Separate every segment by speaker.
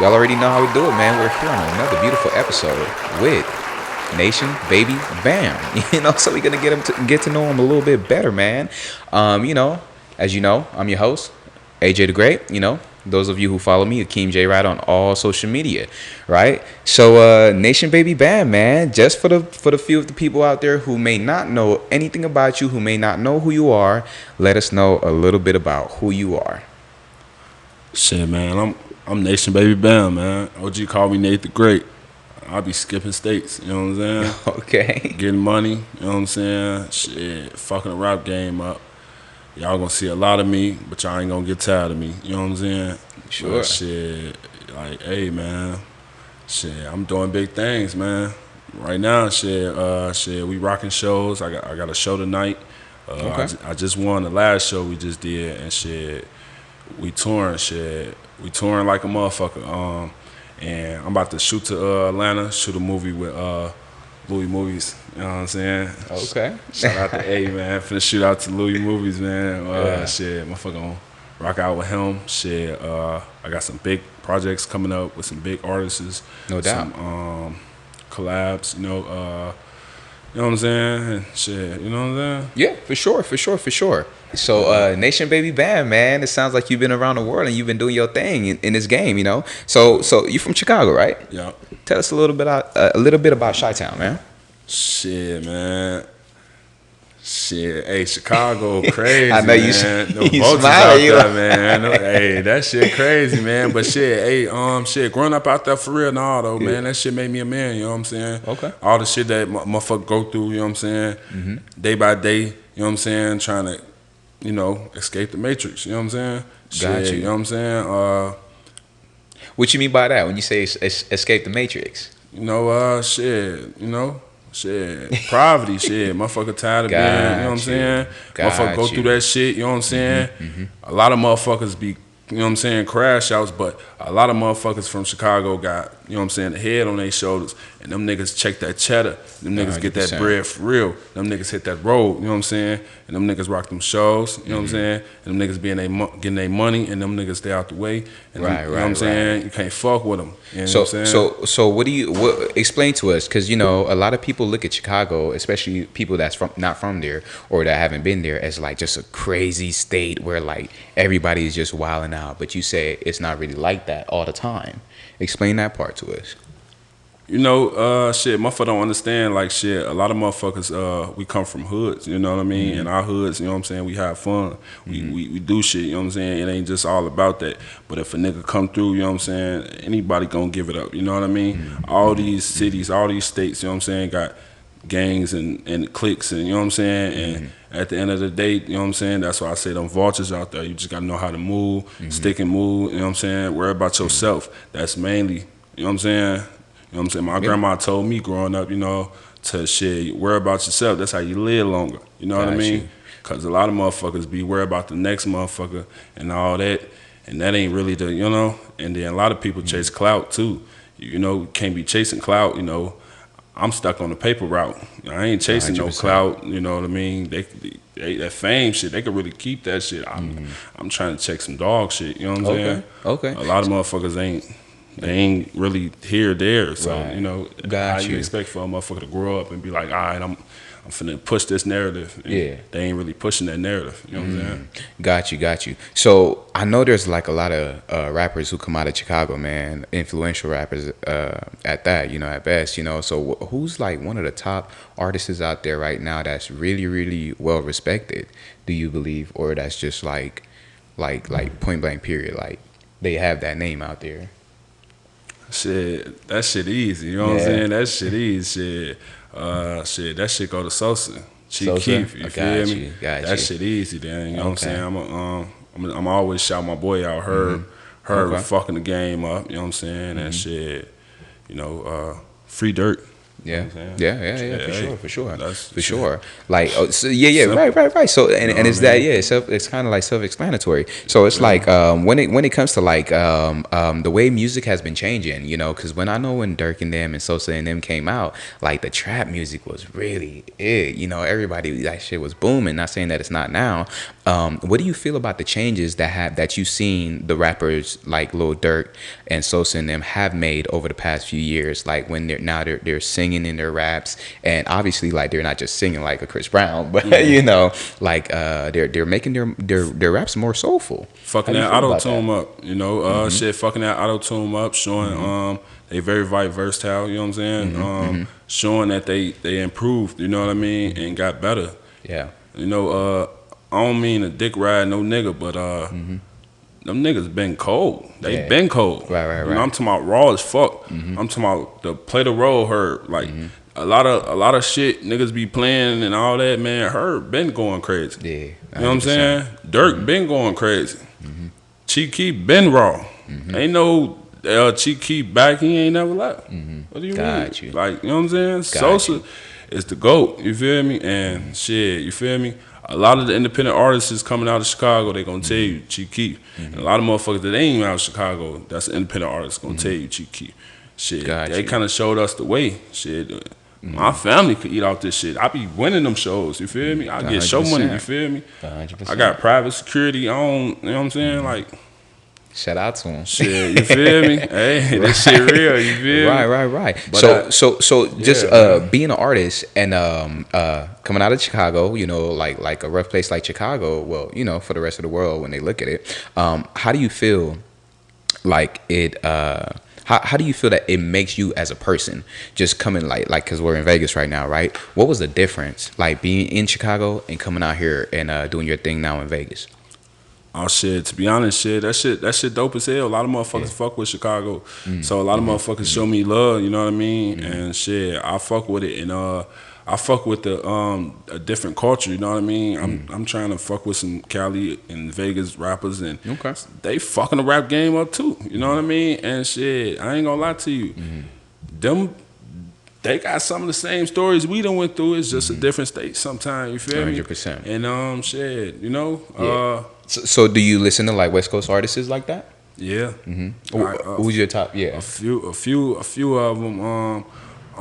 Speaker 1: Y'all already know how we do it, man. We're here on another beautiful episode with Nation Baby Bam. So we're gonna get to know him a little bit better, man. As you know, I'm your host, AJ the Great. Those of you who follow me, Akeem J Ride on all social media, right? So, Nation Baby Bam, man. Just for the few of the people out there who may not know anything about you, who may not know who you are, let us know a little bit about who you are.
Speaker 2: Shit, man, I'm Nation Baby Bam, man. OG call me Nate the Great. I be skipping states, you know what I'm saying?
Speaker 1: Okay.
Speaker 2: Getting money, you know what I'm saying? Shit, fucking the rap game up. Y'all gonna see a lot of me, but y'all ain't gonna get tired of me, you know what I'm saying?
Speaker 1: Sure.
Speaker 2: But shit, like, hey, man, shit, I'm doing big things, man. Right now, shit, we rocking shows. I got a show tonight.
Speaker 1: Okay.
Speaker 2: I just won the last show we just did, and shit. We touring like a motherfucker. And I'm about to shoot to Atlanta, shoot a movie with Louis Movies. You know what I'm saying?
Speaker 1: Okay.
Speaker 2: Shout out to A, man. Finna shoot out to Louis Movies, man.
Speaker 1: Yeah.
Speaker 2: Shit, motherfucker gonna rock out with him. Shit, I got some big projects coming up with some big artists.
Speaker 1: No doubt.
Speaker 2: Some collabs, you know what I'm saying? And shit, you know what I'm saying?
Speaker 1: Yeah, for sure. So, Nation Baby Bam, man, it sounds like you've been around the world and you've been doing your thing in this game, So you from Chicago, right?
Speaker 2: Yeah.
Speaker 1: Tell us a little bit about Chi-Town, man.
Speaker 2: Shit, man. Shit, hey, Chicago crazy,
Speaker 1: I know you.
Speaker 2: Man. No
Speaker 1: You
Speaker 2: vultures
Speaker 1: smile,
Speaker 2: out
Speaker 1: you
Speaker 2: there,
Speaker 1: like-
Speaker 2: man. Hey, that shit crazy, man. But shit, hey, shit, growing up out there for real, nah, though, man. That shit made me a man. You know what I'm saying?
Speaker 1: Okay.
Speaker 2: All the shit that motherfucker go through. You know what I'm saying?
Speaker 1: Mm-hmm.
Speaker 2: Day by day. You know what I'm saying? Trying to, escape the matrix. You know what I'm saying?
Speaker 1: Got
Speaker 2: Shit,
Speaker 1: you.
Speaker 2: You know what I'm saying?
Speaker 1: What you mean by that when you say escape the matrix?
Speaker 2: Shit, poverty, shit. Motherfucker tired of being, you know what I'm saying? Motherfucker go through that shit, you know what I'm saying?
Speaker 1: Mm-hmm.
Speaker 2: A lot of motherfuckers be, you know what I'm saying, crash outs, but a lot of motherfuckers from Chicago got, you know what I'm saying, the head on their shoulders, and them niggas check that cheddar. Them niggas get that
Speaker 1: 100%.
Speaker 2: bread for real. Them niggas hit that road, you know what I'm saying? And them niggas rock them shows, you know what I'm saying? And them niggas getting their money, and them niggas stay out the way. And them, you know what I'm saying? You can't fuck with them. You know what I'm saying?
Speaker 1: So what explain to us? Because a lot of people look at Chicago, especially people that's not from there or that haven't been there, as like just a crazy state where like everybody is just wilding out. But you say it's not really like that all the time. Explain that part to us.
Speaker 2: Shit, motherfucker don't understand, like, shit, a lot of motherfuckers, we come from hoods, you know what I mean? In our hoods, you know what I'm saying, we have fun. We do shit, you know what I'm saying? It ain't just all about that. But if a nigga come through, you know what I'm saying, anybody gonna give it up, you know what I mean? All these cities, all these states, you know what I'm saying, got gangs and cliques, and you know what I'm saying? And at the end of the day, you know what I'm saying, that's why I say them vultures out there, you just gotta know how to move, stick and move, you know what I'm saying? Worry about yourself. That's mainly, you know what I'm saying? You know what I'm saying? My grandma told me growing up, to shit, worry about yourself. That's how you live longer. You know what I mean? Because a lot of motherfuckers be worried about the next motherfucker and all that. And that ain't really and then a lot of people chase clout too. Can't be chasing clout, I'm stuck on the paper route. I ain't chasing
Speaker 1: 100%.
Speaker 2: no clout, you know what I mean? They that fame shit, they could really keep that shit. I'm trying to check some dog shit, you know what I'm saying?
Speaker 1: Okay.
Speaker 2: A lot of motherfuckers they ain't really here or there. So,
Speaker 1: Right.
Speaker 2: how you expect for a motherfucker to grow up and be like, all right, I'm finna push this narrative. And
Speaker 1: Yeah.
Speaker 2: They ain't really pushing that narrative. You know what I'm saying?
Speaker 1: Got you. So I know there's like a lot of rappers who come out of Chicago, man. Influential rappers at that, at best, So who's like one of the top artists out there right now that's really, really well respected? Do you believe, or that's just like point blank period, like they have that name out there?
Speaker 2: Shit, that shit easy. You know what I'm saying? That shit easy. Shit, that shit go to Sosa. Chief Keef, you feel me? That shit easy, then. You know what I'm saying? I'm always shout my boy out. Her fucking the game up. You know what I'm saying? And shit, free dirt. You know
Speaker 1: Yeah,
Speaker 2: what I'm saying?
Speaker 1: yeah,
Speaker 2: Shit,
Speaker 1: for
Speaker 2: hey,
Speaker 1: sure, for sure,
Speaker 2: that's
Speaker 1: for
Speaker 2: shit.
Speaker 1: sure. Like, oh, so yeah,
Speaker 2: Simple.
Speaker 1: right. So,
Speaker 2: You know
Speaker 1: and
Speaker 2: what I
Speaker 1: it's that,
Speaker 2: mean?
Speaker 1: yeah, it's kind of like self-explanatory. So it's
Speaker 2: Yeah.
Speaker 1: like when it comes to like the way music has been changing, you know, because when I know when Dirk and them and Sosa and them came out, like the trap music was really it. You know, everybody that shit was booming. Not saying that it's not now. What do you feel about the changes that you've seen the rappers like Lil Durk and Sosa and them have made over the past few years? Like when they're singing in their raps, and obviously like they're not just singing like a Chris Brown, but you know, like they're making their raps more soulful. How
Speaker 2: Fucking
Speaker 1: do you
Speaker 2: that
Speaker 1: feel
Speaker 2: auto
Speaker 1: about that?
Speaker 2: tune up, you know, shit, fucking that auto tune up, showing they very versatile, you know what I'm saying? Showing that they improved, you know what I mean, and got better.
Speaker 1: Yeah,
Speaker 2: You know, I don't mean a dick ride no nigga, but them niggas been cold. They
Speaker 1: yeah,
Speaker 2: been cold. You know, I'm
Speaker 1: right.
Speaker 2: talking about raw as fuck. I'm talking about the play the role Herb. Like a lot of shit niggas be playing and all that, man. Herb been going crazy.
Speaker 1: Yeah,
Speaker 2: You know what I'm
Speaker 1: 100%.
Speaker 2: saying? Dirk been going crazy. Cheeky been raw. Ain't no Cheeky back. He ain't never left. What do you mean?
Speaker 1: Got you,
Speaker 2: Like, you know what I'm saying?
Speaker 1: got
Speaker 2: Sosa
Speaker 1: you.
Speaker 2: is the GOAT. You feel me? And shit, you feel me? A lot of the independent artists is coming out of Chicago. They gonna tell you Cheeky. And a lot of motherfuckers that ain't even out of Chicago, that's the independent artists gonna tell you Cheeky. Shit,
Speaker 1: Got
Speaker 2: they
Speaker 1: you.
Speaker 2: kind of showed us the way. Shit. My family could eat off this shit. I be winning them shows, you feel me? I get show money, you
Speaker 1: 100%.
Speaker 2: feel me? I
Speaker 1: 100%.
Speaker 2: got private security on, you know what I'm saying? Like,
Speaker 1: Shout out to him.
Speaker 2: shit, you feel me? Hey, this shit real, you feel me?
Speaker 1: Right.
Speaker 2: But
Speaker 1: So just
Speaker 2: yeah, man.
Speaker 1: being an artist and coming out of Chicago, you know, like a rough place like Chicago, well, you know, for the rest of the world when they look at it, how do you feel like it how do you feel that it makes you as a person just coming like because we're in Vegas right now, right? What was the difference like being in Chicago and coming out here and doing your thing now in Vegas?
Speaker 2: Oh shit! To be honest, that shit dope as hell. A lot of motherfuckers fuck with Chicago, so a lot of motherfuckers show me love. You know what I mean? And shit, I fuck with it, and I fuck with the a different culture. You know what I mean? I'm trying to fuck with some Cali and Vegas rappers, and
Speaker 1: Okay.
Speaker 2: they fucking the rap game up too. You know what I mean? And shit, I ain't gonna lie to you, them. They got some of the same stories we done went through. It's just a different state sometimes. You feel me?
Speaker 1: 100%.
Speaker 2: And shit, you know,
Speaker 1: Yeah. So do you listen to like West Coast artists like that?
Speaker 2: yeah.
Speaker 1: Who's your top? Yeah.
Speaker 2: A few of them. I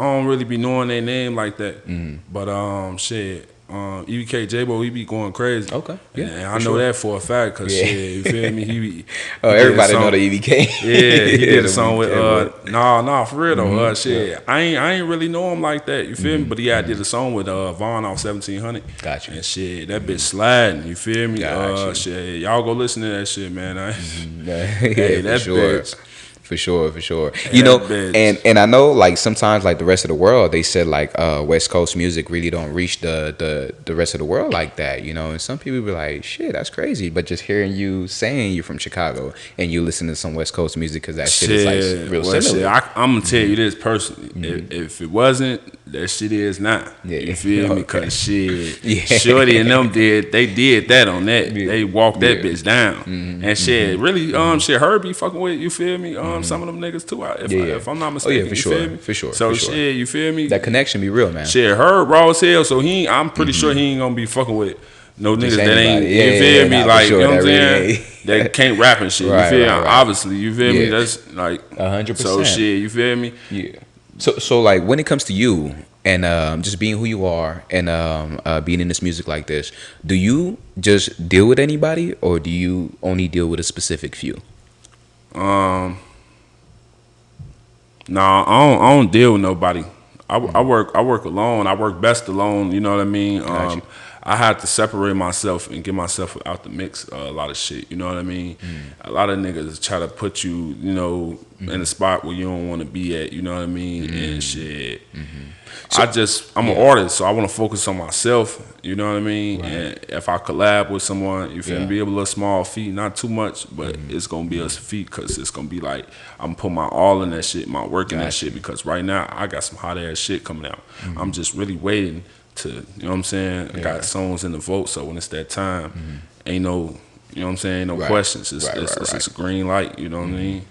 Speaker 2: don't really be knowing their name like that. But shit. EBK J-Bo, he be going crazy.
Speaker 1: Okay, yeah,
Speaker 2: And I
Speaker 1: for
Speaker 2: know
Speaker 1: sure.
Speaker 2: that for a fact, cause
Speaker 1: Yeah.
Speaker 2: shit, you feel me? He
Speaker 1: Oh,
Speaker 2: did a
Speaker 1: everybody know
Speaker 2: song.
Speaker 1: the EBK.
Speaker 2: Yeah, he did a
Speaker 1: The
Speaker 2: song with
Speaker 1: EBK, boy.
Speaker 2: nah, for real though.
Speaker 1: Yeah.
Speaker 2: Shit, I ain't really know him like that. You feel me? But yeah, I did a song with Vaughn off 1700.
Speaker 1: Got you.
Speaker 2: And shit, that bitch sliding. You feel me?
Speaker 1: Got you.
Speaker 2: Shit, y'all go listen to that shit, man.
Speaker 1: Yeah,
Speaker 2: Hey,
Speaker 1: for
Speaker 2: that
Speaker 1: sure.
Speaker 2: bitch.
Speaker 1: For sure.
Speaker 2: Hey,
Speaker 1: You know,
Speaker 2: that bitch.
Speaker 1: and I know like sometimes like the rest of the world they said like West Coast music really don't reach the rest of the world like that, you know. And some people be like, shit, that's crazy. But just hearing you saying you're from Chicago and you listen to some West Coast music because that shit is like real
Speaker 2: Well,
Speaker 1: similar.
Speaker 2: I'm gonna tell you this personally. If it wasn't, that shit is not.
Speaker 1: Yeah.
Speaker 2: You feel me?
Speaker 1: Okay.
Speaker 2: Cause shit,
Speaker 1: Yeah.
Speaker 2: Shorty and them did that on that.
Speaker 1: Yeah.
Speaker 2: They walked that
Speaker 1: Yeah.
Speaker 2: bitch down. And shit, really, shit, Herbie fucking with, you feel me? Some of them niggas too. If I'm not
Speaker 1: Oh
Speaker 2: mistaken,
Speaker 1: yeah, for
Speaker 2: you
Speaker 1: sure,
Speaker 2: feel me?
Speaker 1: for sure.
Speaker 2: So
Speaker 1: for sure.
Speaker 2: shit, you feel me?
Speaker 1: That connection be real, man.
Speaker 2: Shit, Herb raw as hell. So I'm pretty sure he ain't gonna be fucking with no
Speaker 1: Just
Speaker 2: niggas that ain't.
Speaker 1: anybody.
Speaker 2: You feel me?
Speaker 1: Nah, for
Speaker 2: Like,
Speaker 1: sure.
Speaker 2: you know what I'm
Speaker 1: That
Speaker 2: saying?
Speaker 1: really
Speaker 2: That can't rap and shit. You
Speaker 1: Right,
Speaker 2: feel?
Speaker 1: right.
Speaker 2: Obviously, you feel me?
Speaker 1: Yeah.
Speaker 2: That's like
Speaker 1: 100%.
Speaker 2: So shit, you feel me?
Speaker 1: Yeah. So like when it comes to you and just being who you are and being in this music like this, do you just deal with anybody or do you only deal with a specific few?
Speaker 2: Nah, I don't deal with nobody. I work alone. I work best alone. You know what I mean?
Speaker 1: Got you.
Speaker 2: I had to separate myself and get myself out the mix. A lot of shit. You know what I mean? A lot of niggas try to put you, you know, in a spot where you don't want to be at. You know what I mean? And shit. I'm an artist, so I want to focus on myself. You know what I mean?
Speaker 1: Right.
Speaker 2: And if I collab with someone, you feel
Speaker 1: Yeah.
Speaker 2: me? Be able to small feat, not too much, but it's gonna be a feat because it's gonna be like I'm putting my all in that shit, my work in that shit. Because right now I got some hot ass shit coming out. I'm just really waiting to, you know what I'm saying? I got songs in the vote, so when it's that time, ain't no You know what I'm saying? No
Speaker 1: Right.
Speaker 2: questions. It's
Speaker 1: Right.
Speaker 2: it's,
Speaker 1: Right.
Speaker 2: it's,
Speaker 1: Right.
Speaker 2: it's a green light. You know what I mean?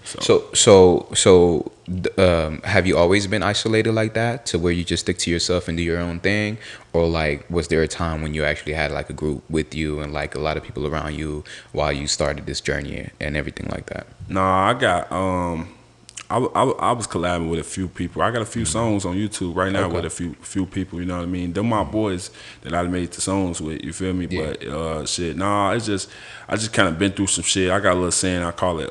Speaker 1: Have you always been isolated like that to where you just stick to yourself and do your own thing, or like was there a time when you actually had like a group with you and like a lot of people around you while you started this journey and everything like that?
Speaker 2: Nah, I got I was collabing with a few people. I got a few songs on YouTube right now
Speaker 1: Okay.
Speaker 2: with a few people. You know what I mean? They're my boys that I made the songs with. You feel me?
Speaker 1: Yeah.
Speaker 2: But shit, nah. It's just I just kind of been through some shit. I got a little saying. I call it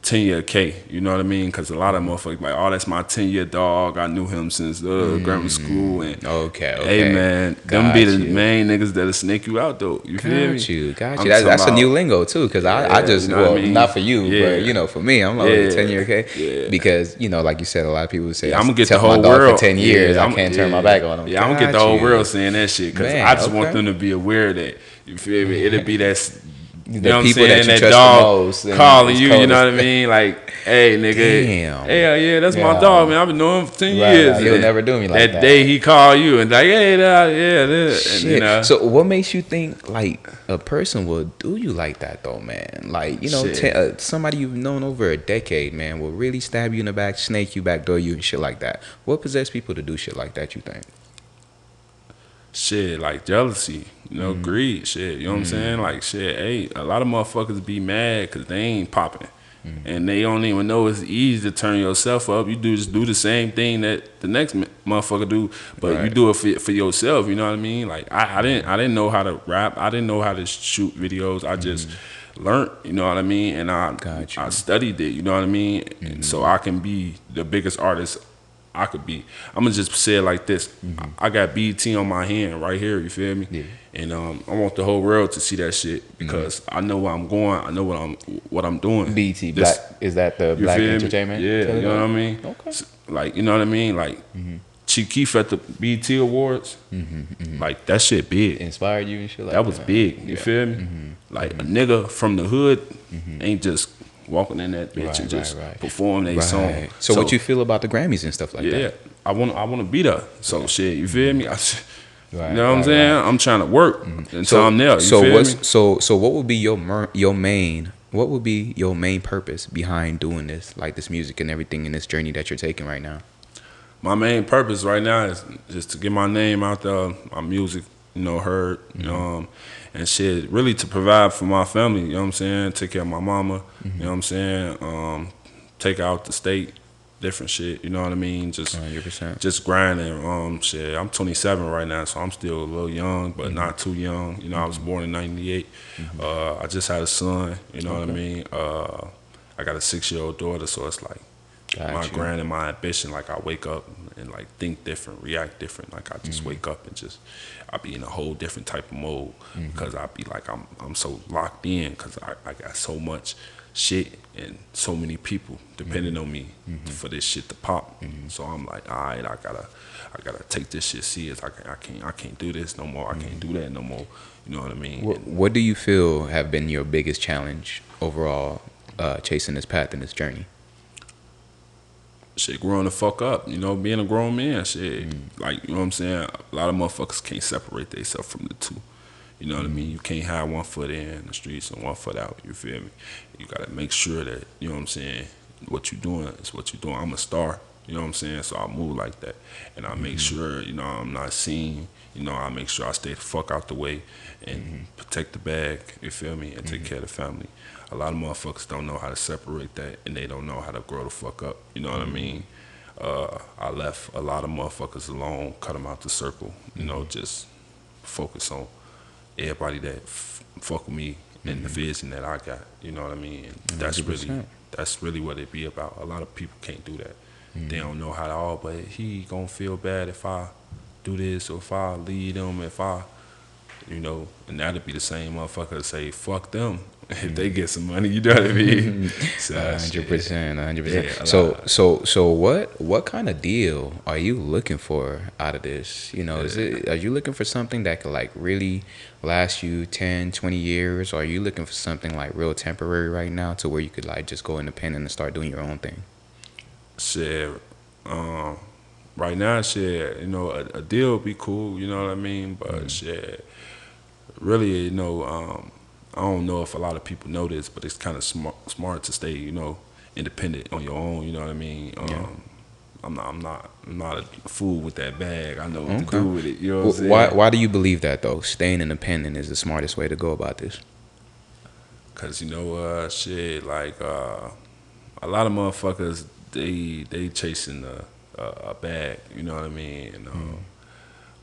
Speaker 2: 10-year K. You know what I mean? Because a lot of motherfuckers like, oh, that's my 10-year dog. I knew him since grammar school. And
Speaker 1: Okay.
Speaker 2: hey
Speaker 1: Okay.
Speaker 2: man, them be
Speaker 1: Got
Speaker 2: the
Speaker 1: you.
Speaker 2: main niggas that'll snake you out though. You feel me?
Speaker 1: Got you. Got
Speaker 2: I'm
Speaker 1: you.
Speaker 2: talking
Speaker 1: That's a new
Speaker 2: about,
Speaker 1: lingo too, because I
Speaker 2: yeah, you
Speaker 1: just
Speaker 2: know what I
Speaker 1: well
Speaker 2: mean?
Speaker 1: not for you, but
Speaker 2: Yeah.
Speaker 1: for me, I'm like
Speaker 2: Yeah,
Speaker 1: 10-year K
Speaker 2: yeah.
Speaker 1: because like you said, a lot of people say
Speaker 2: Yeah,
Speaker 1: I
Speaker 2: I'm gonna get the
Speaker 1: tell my
Speaker 2: whole
Speaker 1: dog for
Speaker 2: world.
Speaker 1: 10 years
Speaker 2: Yeah,
Speaker 1: I can't turn my back on him.
Speaker 2: Yeah, I'm gonna get the
Speaker 1: Got
Speaker 2: whole
Speaker 1: you.
Speaker 2: world saying that shit because I
Speaker 1: Man,
Speaker 2: just want
Speaker 1: okay.
Speaker 2: them to be aware that you feel me. It'll be that. You
Speaker 1: The
Speaker 2: know what I'm
Speaker 1: people that
Speaker 2: saying?
Speaker 1: you
Speaker 2: That
Speaker 1: trust the
Speaker 2: dog
Speaker 1: most and
Speaker 2: calling
Speaker 1: is
Speaker 2: you. You know
Speaker 1: coldest.
Speaker 2: what I mean? Like, hey, nigga.
Speaker 1: Damn.
Speaker 2: Hey, yeah, that's my dog,
Speaker 1: Yeah.
Speaker 2: man. I've been knowing him for 10
Speaker 1: Right,
Speaker 2: years.
Speaker 1: right. He'll
Speaker 2: And
Speaker 1: never do me like
Speaker 2: that day
Speaker 1: that.
Speaker 2: he call you and like, hey, yeah, this. And you
Speaker 1: Shit.
Speaker 2: know,
Speaker 1: So what makes you think like a person will do you like that though, man? Like
Speaker 2: shit.
Speaker 1: somebody you've known over a decade, man, will really stab you in the back, snake you, backdoor you, and shit like that. What possessed people to do shit like that? You think?
Speaker 2: Shit, like jealousy, greed, shit, you know what I'm saying? Like, shit, hey, a lot of motherfuckers be mad because they ain't popping. And they don't even know it's easy to turn yourself up. You just do the same thing that the next motherfucker do, but you
Speaker 1: Right.
Speaker 2: do it for yourself. You know what I mean? Like I didn't know how to rap. I didn't know how to shoot videos. I just learned. You know what I mean? And
Speaker 1: Got you.
Speaker 2: I studied it. You know what I mean? And so I can be the biggest artist I could be. I'm gonna just say it like this. I got BT on my hand right here. You feel me?
Speaker 1: Yeah.
Speaker 2: And I want the whole world to see that shit because I know where I'm going. I know what I'm doing.
Speaker 1: BT
Speaker 2: This-
Speaker 1: Black is that the
Speaker 2: you
Speaker 1: Black
Speaker 2: feel me?
Speaker 1: Entertainment?
Speaker 2: Yeah, you know what I mean.
Speaker 1: Okay.
Speaker 2: Like you know what I mean. Like Chief Keef at the BT Awards. Like that shit big.
Speaker 1: Inspired you and shit like
Speaker 2: That was big. You feel me? Like a nigga from the hood ain't just walking in that bitch
Speaker 1: Right,
Speaker 2: and just
Speaker 1: right, right.
Speaker 2: perform their
Speaker 1: Right.
Speaker 2: song.
Speaker 1: So what you feel about the Grammys and stuff like
Speaker 2: Yeah,
Speaker 1: that?
Speaker 2: I want to be there. So shit, you feel me?
Speaker 1: Right,
Speaker 2: You know what I'm
Speaker 1: right,
Speaker 2: saying?
Speaker 1: right.
Speaker 2: I'm trying to work until I'm there. You
Speaker 1: so
Speaker 2: feel me?
Speaker 1: what would be your main what would be your main purpose behind doing this, like this music and everything in this journey that you're taking right now?
Speaker 2: My main purpose right now is just to get my name out there, my music, heard, and shit, really to provide for my family, you know what I'm saying? Take care of my mama, you know what I'm saying? Take her out the state, different shit, you know what I mean? Just
Speaker 1: 100%.
Speaker 2: just grinding, shit. I'm 27 right now, so I'm still a little young, but not too young. You know, I was born in 98. I just had a son, you know what I mean? I got a 6-year-old daughter, so it's like, my
Speaker 1: Got you.
Speaker 2: grind and my ambition, like I wake up and like think different, react different. Like I just wake up and just I be in a whole different type of mode because I be like I'm so locked in because I got so much shit and so many people depending on me for this shit to pop. So I'm like, all right, I gotta take this shit serious. I can't do this no more. I can't do that no more. You know what I mean?
Speaker 1: What do you feel have been your biggest challenge overall, chasing this path and this journey?
Speaker 2: Shit, growing the fuck up, being a grown man, shit. Like, you know what I'm saying? A lot of motherfuckers can't separate themselves from the two. You know what I mean? You can't have one foot in the streets and one foot out, you feel me? You gotta make sure that, you know what I'm saying, what you're doing is what you're doing. I'm a star, you know what I'm saying? So I move like that. And I make sure, I'm not seen, I make sure I stay the fuck out the way and protect the bag, you feel me, and take care of the family. A lot of motherfuckers don't know how to separate that and they don't know how to grow the fuck up, you know what I mean? I left a lot of motherfuckers alone, cut them out the circle, just focus on everybody that fuck with me and the vision that I got, you know what I mean? And that's
Speaker 1: 100%.
Speaker 2: really what it be about. A lot of people can't do that. They don't know how to, but he gonna feel bad if I do this or if I lead him, if I, and that'll be the same motherfucker that say, fuck them if they get some money, you know what I mean? So,
Speaker 1: 100%, 100%.
Speaker 2: Yeah,
Speaker 1: So what kind of deal are you looking for out of this? Are you looking for something that could like really last you 10, 20 years? Or are you looking for something like real temporary right now to where you could like just go independent and start doing your own thing?
Speaker 2: shit, right now, shit, a deal would be cool, you know what I mean? But shit, really, I don't know if a lot of people know this, but it's kind of smart to stay, independent on your own. You know what I mean?
Speaker 1: Yeah.
Speaker 2: I'm not a fool with that bag. I know what to
Speaker 1: Okay.
Speaker 2: do with it. You know what I'm
Speaker 1: Why
Speaker 2: saying?
Speaker 1: why do you believe that though? Staying independent is the smartest way to go about this.
Speaker 2: Cause shit, like a lot of motherfuckers, they chasing a bag. You know what I mean? And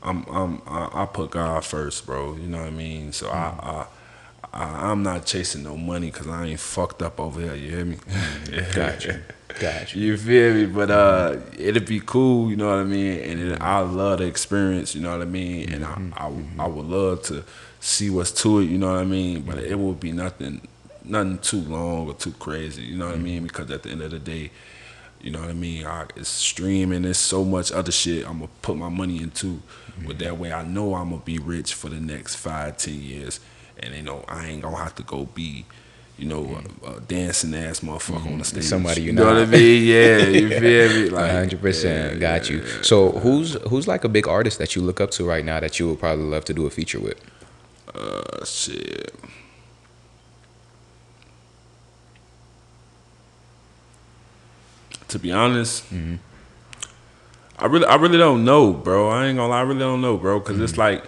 Speaker 2: I put God first, bro. You know what I mean? So I'm not chasing no money because I ain't fucked up over here. You hear me?
Speaker 1: Got you. Got you.
Speaker 2: You feel me? But it'd be cool. You know what I mean? And I love the experience. You know what I mean? And I would love to see what's to it. You know what I mean? But it would be nothing too long or too crazy. You know what I mean? Because at the end of the day, you know what I mean? It's streaming. There's so much other shit I'm gonna put my money into. But that way, I know I'm gonna be rich for the next 5, 10 years, and I ain't gonna have to go be, a dancing ass motherfucker on the stage.
Speaker 1: Somebody
Speaker 2: you know what I mean? Yeah, you feel me? Like
Speaker 1: 100%. Got you.
Speaker 2: yeah.
Speaker 1: So who's like a big artist that you look up to right now that you would probably love to do a feature with?
Speaker 2: Shit. To be honest, I really don't know, bro. I ain't gonna lie, I really don't know, bro, because it's like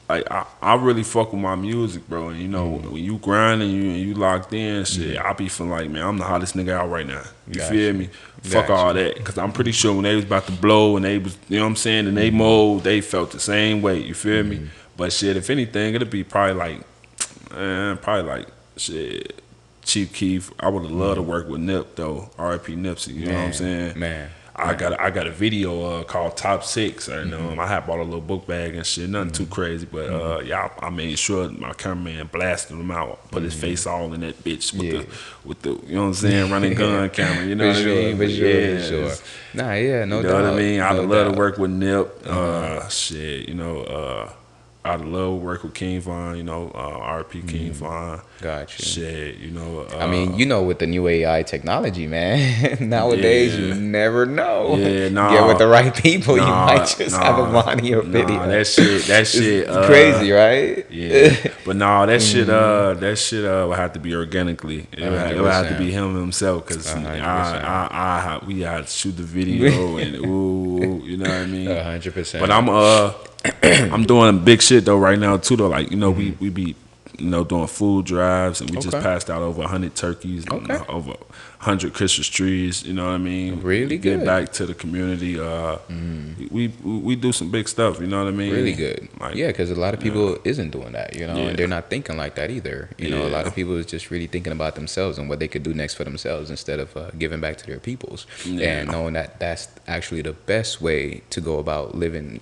Speaker 2: I really fuck with my music, bro. And when you grind and you locked in, shit, I be feeling like, man, I'm the hottest nigga out right now. You feel me? Fuck all that, because I'm pretty sure when they was about to blow and they was, you know what I'm saying, in they mode, they felt the same way. You feel me? But shit, if anything, it'll be probably like shit. Chief Keef, I would have loved to work with Nip though. R.I.P. Nipsey, you know what I'm saying?
Speaker 1: Man.
Speaker 2: I got a video called Top 6, and I had bought a little book bag and shit, nothing too crazy, but I made sure my cameraman blasted him out, put his face all in that bitch with the you know what I'm saying, running gun camera, you know what I mean?
Speaker 1: For sure. Nah, yeah, no
Speaker 2: You know
Speaker 1: doubt.
Speaker 2: what I mean? I'd
Speaker 1: no
Speaker 2: love
Speaker 1: doubt.
Speaker 2: to work with Nip. Shit, I'd love to work with King Von, R.P. King Von.
Speaker 1: Got you.
Speaker 2: Shit,
Speaker 1: I mean, with the new AI technology, man, nowadays you never know.
Speaker 2: Yeah, nah.
Speaker 1: Get with the right people, you
Speaker 2: Nah,
Speaker 1: might just have a money or video.
Speaker 2: Nah, that shit,
Speaker 1: It's crazy, right?
Speaker 2: Yeah, but no, that shit would have to be organically. It would have to be him himself, because we had to shoot the video and you know what I mean?
Speaker 1: 100%.
Speaker 2: But I'm doing big shit though right now too though. Like we be doing food drives, and we just passed out over 100 turkeys, and over 100 Christmas trees. You know what I mean?
Speaker 1: Really good.
Speaker 2: Get back to the community. We do some big stuff. You know what I mean?
Speaker 1: Really good.
Speaker 2: Like,
Speaker 1: Yeah, because a lot of people isn't doing that, and they're not thinking like that either. A lot of people is just really thinking about themselves and what they could do next for themselves instead of giving back to their peoples. And knowing that that's actually the best way to go about living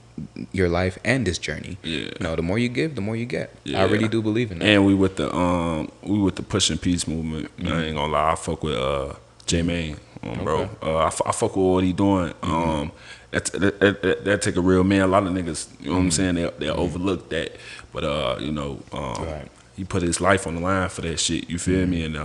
Speaker 1: your life and this journey. The more you give, the more you get. I really do believe in that.
Speaker 2: And we with the Push and Peace movement. I ain't gonna lie, I fuck with J Main, bro. I fuck with what he doing. That take a real man. A lot of niggas, you know what I'm saying, they overlook that, but he put his life on the line for that shit. You feel me? And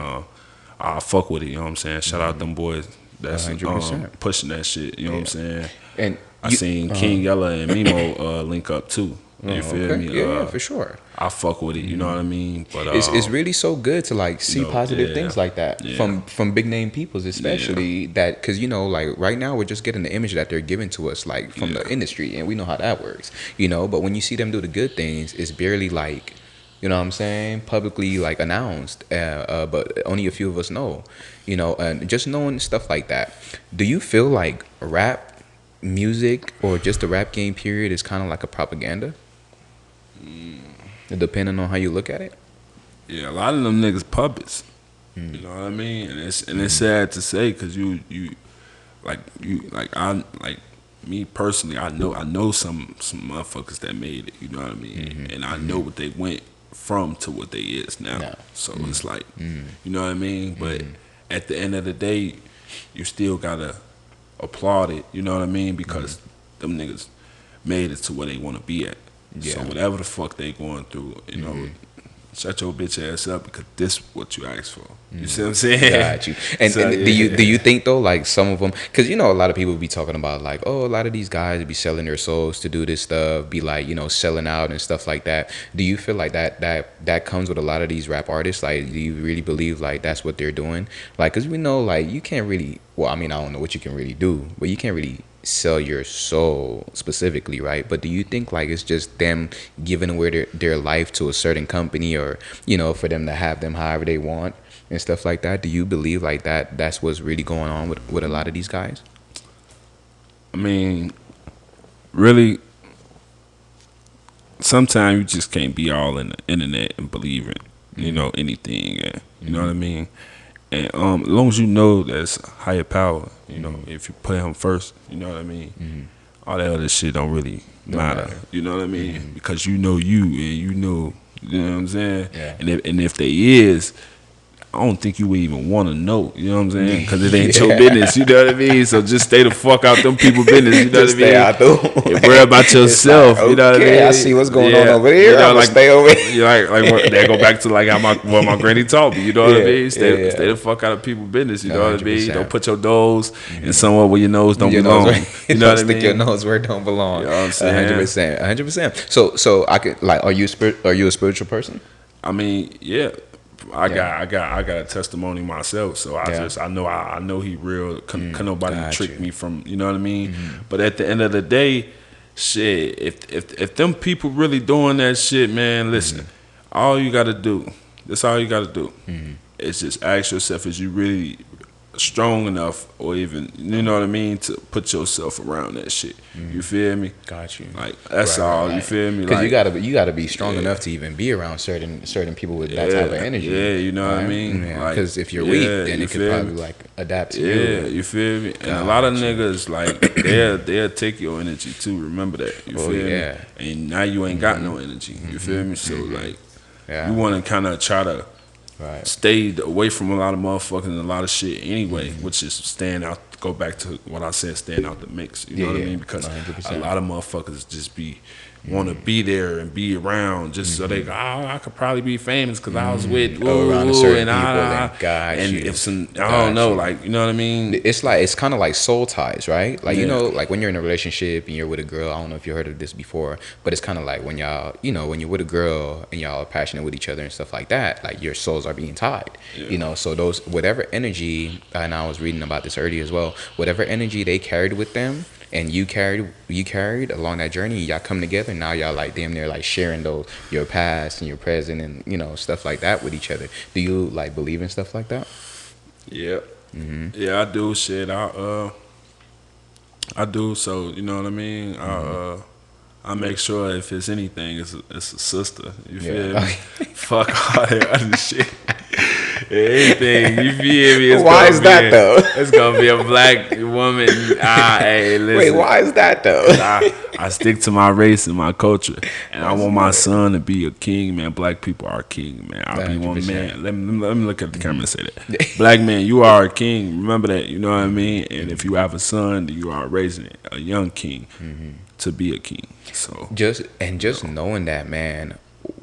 Speaker 2: I fuck with it. You know what I'm saying? Shout out them boys that's
Speaker 1: 100%.
Speaker 2: pushing that shit. You know what I'm saying?
Speaker 1: And
Speaker 2: I seen King Yella and Mimo link up too. You feel me?
Speaker 1: Yeah, for sure.
Speaker 2: I fuck with it. You know what I mean? But
Speaker 1: it's really so good to like see positive things like that from big name peoples, especially that, because like right now we're just getting the image that they're giving to us like from the industry, and we know how that works. But when you see them do the good things, it's barely like, you know what I'm saying, publicly like announced, but only a few of us know. And just knowing stuff like that, do you feel like rap music or just the rap game period is kind of like a propaganda? Depending on how you look at it.
Speaker 2: Yeah, a lot of them niggas puppets. You know what I mean? And it's sad to say, because me personally, I know some motherfuckers that made it. You know what I mean? And I know what they went from to what they is now. So it's like, you know what I mean? But at the end of the day, you still gotta applaud it. You know what I mean? Because them niggas made it to where they want to be at. So whatever the fuck they going through, shut your bitch ass up because this what you asked for. You see what I'm saying?
Speaker 1: Got you. And,
Speaker 2: So,
Speaker 1: and
Speaker 2: yeah.
Speaker 1: do you think though, like some of them, because you know a lot of people be talking about like, oh, a lot of these guys be selling their souls to do this stuff, be like, you know, selling out and stuff like that. Do you feel like that comes with a lot of these rap artists? Like, do you really believe like that's what they're doing? Like, because we know like you can't really. Well, I mean, I don't know what you can really do, but you can't really sell your soul specifically, right? But do you think like it's just them giving away their life to a certain company, or you know, for them to have them however they want and stuff like that? Do you believe like that's what's really going on with a lot of these guys?
Speaker 2: I mean, really, sometimes you just can't be all in the internet and believe in, you know, anything. And, you know what I mean? And as long as you know there's higher power, you know, if you put him first, you know what I mean? All that other shit don't really matter. You know what I mean? Because you know you and you know what I'm saying?
Speaker 1: Yeah.
Speaker 2: And if there is, I don't think you would even want to know, you know what I'm saying? Because it ain't your business, you know what I mean? So just stay the fuck out them people business, you know
Speaker 1: Just
Speaker 2: what I mean?
Speaker 1: stay out the
Speaker 2: And worry about yourself,
Speaker 1: like,
Speaker 2: you know what I
Speaker 1: okay,
Speaker 2: mean?
Speaker 1: I see what's going on over here. I'm gonna stay over here.
Speaker 2: You like that go back to like how what my granny taught me, you know what I
Speaker 1: Yeah,
Speaker 2: mean?
Speaker 1: yeah.
Speaker 2: Stay the fuck out of people business, you know what I mean?
Speaker 1: 100%.
Speaker 2: Don't put your nose in somewhere where your nose don't
Speaker 1: Your
Speaker 2: belong.
Speaker 1: nose, right?
Speaker 2: You know what I
Speaker 1: Stick your
Speaker 2: mean?
Speaker 1: nose where it don't belong.
Speaker 2: You know what I'm saying?
Speaker 1: 100%. So I could like, are you a spiritual person?
Speaker 2: I mean, yeah. I got a testimony myself, so I know he real. Can nobody trick me from, you know what I mean? But at the end of the day, shit, if them people really doing that shit, man, listen, all you gotta do, that's all you gotta do, is just ask yourself, is you really strong enough, or even, you know what I mean, to put yourself around that shit? You feel me?
Speaker 1: Got you.
Speaker 2: Like that's all. You feel me?
Speaker 1: Because
Speaker 2: Like,
Speaker 1: you gotta be strong enough to even be around certain people with that type of energy.
Speaker 2: Yeah, you know what I mean?
Speaker 1: Because
Speaker 2: Like,
Speaker 1: if you're weak, then
Speaker 2: you
Speaker 1: it could
Speaker 2: feel
Speaker 1: probably
Speaker 2: me?
Speaker 1: like adapt to
Speaker 2: Yeah,
Speaker 1: you.
Speaker 2: you feel me? And a lot of niggas, like, they'll take your energy too. Remember that. You feel
Speaker 1: yeah.
Speaker 2: me? And now you ain't got no energy. You feel me? So like,
Speaker 1: Yeah.
Speaker 2: you want to kind of try to stay away from a lot of motherfuckers and a lot of shit anyway, which is staying out. Go back to what I said, staying out the mix. You know what I mean? Because
Speaker 1: 100%.
Speaker 2: a lot of motherfuckers just want to be there and be around just so they go, oh, I could probably be famous because I was with
Speaker 1: around a certain
Speaker 2: and
Speaker 1: people,
Speaker 2: I
Speaker 1: got
Speaker 2: and
Speaker 1: you.
Speaker 2: if some I
Speaker 1: Got
Speaker 2: don't know,
Speaker 1: you.
Speaker 2: like, you know what I mean?
Speaker 1: It's like, it's kind of like soul ties, right? Like, you
Speaker 2: Yeah.
Speaker 1: know, like when you're in a relationship and you're with a girl, I don't know if you heard of this before, but it's kind of like when y'all, you know, when you're with a girl and y'all are passionate with each other and stuff like that, like your souls are being tied, you know, so those, whatever energy, and I was reading about this earlier as well, whatever energy they carried with them and you carried along that journey, y'all come together, now y'all like damn near like sharing those, your past and your present and, you know, stuff like that with each other. Do you like believe in stuff like that?
Speaker 2: Yeah. Yeah, I do. Shit, I do. So, you know what I mean? I make sure if it's anything, it's a sister. You feel me? Fuck all that other shit. Anything, you feel me?
Speaker 1: Why is that though?
Speaker 2: It's gonna be a black woman. Hey, listen.
Speaker 1: Wait, why is that though?
Speaker 2: I stick to my race and my culture, and I want my son to be a king, man. Black people are king, man. I'll be one
Speaker 1: 100%.
Speaker 2: man. Let me look at the camera and say that. Black man, you are a king. Remember that. You know what I mean? And if you have a son, then you are raising a young king to be a king. So
Speaker 1: just knowing that, man,